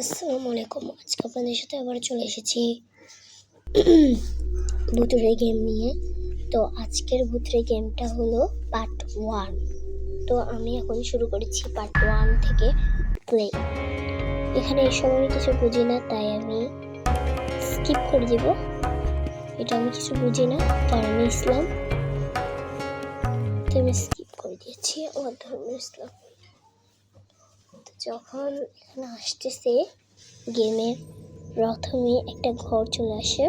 আসসালামু আলাইকুম। আজকে আপনাদের সাথে আবার চলে এসেছি ভূতুড়ে গেম নিয়ে। তো আজকের ভূতুড়ে গেমটা হলো পার্ট 1। তো আমি এখন শুরু করেছি পার্ট 1 থেকে প্লে। এখানে এসব আমি কিছু বুঝি না, তাই আমি স্কিপ করে দিব। এটা আমি কিছু বুঝি না, কারণ আমি ইসলাম, তো আমি স্কিপ করে দিয়েছি। আমার ধর্ম ইসলাম। যখন এখানে আসতেছে গেমের প্রথমে একটা ঘর চলে আসে।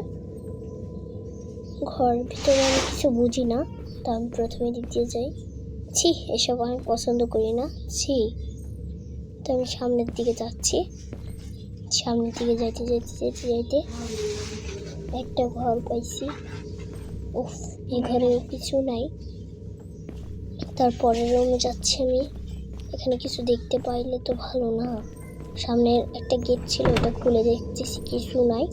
ঘর ভিতরে আমি কিছু বুঝি না, তো আমি প্রথমে দিক দিয়ে যাই। ছি, এসব আমি পছন্দ করি না, ছি। তো আমি সামনের দিকে যাচ্ছি। সামনের দিকে যাইতে যাইতে যাইতে যাইতে একটা ঘর পাইছি। উফ, এই ঘরে কিছু নাই। তারপরের রুমে যাচ্ছি আমি। এখানে কিছু দেখতে পাইলে তো ভালো না। সামনের একটা গেট ছিল, ওটা খুলে দেখতেছি কিছু নাই।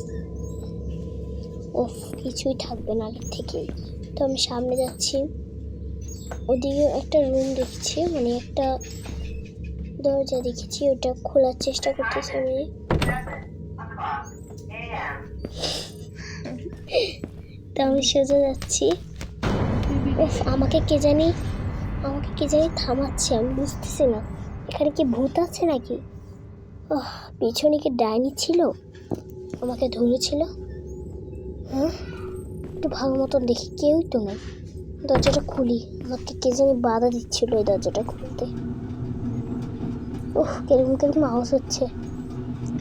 উফ, কিছুই থাকবে না আগের থেকেই। তো আমি সামনে যাচ্ছি। ওদিকে একটা রুম দেখছি, মানে একটা দরজা দেখেছি, ওটা খোলার চেষ্টা করতেছি আমি। তো আমি সোজা যাচ্ছি। উফ, আমাকে কে জানি থামাচ্ছে, আমি বুঝতেছি না এখানে কি ভূত আছে নাকি। পিছনে কি ডাইনি ছিল, আমাকে ধরেছিল? হ্যাঁ, একটু ভালো মতন দেখি, কেউই তো নেই। দরজাটা খুলি, আমাকে কে জানি বাধা দিচ্ছিল এই দরজাটা খুলতে। কিরকম কিরকম আওয়াজ হচ্ছে।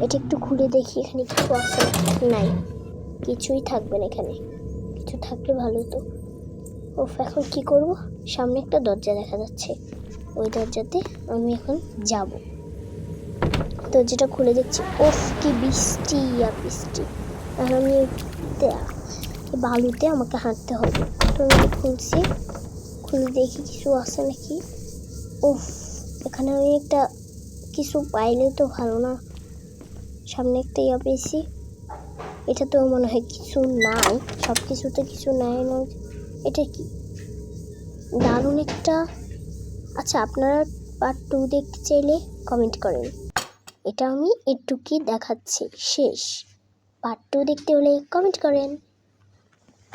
এটা একটু খুলে দেখি এখানে কিছু আছে। নাই, কিছুই থাকবে না এখানে। কিছু থাকলে ভালো তো। এখন কি করব? সামনে একটা দরজা দেখা যাচ্ছে, ওই দরজাতে আমি এখন যাব। দরজাটা খুলে দেখছি। কি বৃষ্টি আর বৃষ্টি। এখন আমি বালুতে আমাকে হাঁটতে হবে। তো আমি খুলছি, খুলে দেখি কিছু আছে নাকি। এখানে আমি একটা কিছু পাইলে তো ভালো না। সামনে একটা পেয়েছি, এটা তো মনে হয় কিছু নাই, সব কিছুতে কিছু নাই না। এটা কি দারুণ একটা। আচ্ছা, আপনারা পার্ট 2 দেখতে চাইলে কমেন্ট করেন। এটা আমি একটু কি দেখাচ্ছি, শেষ। পার্ট 2 দেখতে হলে কমেন্ট করেন।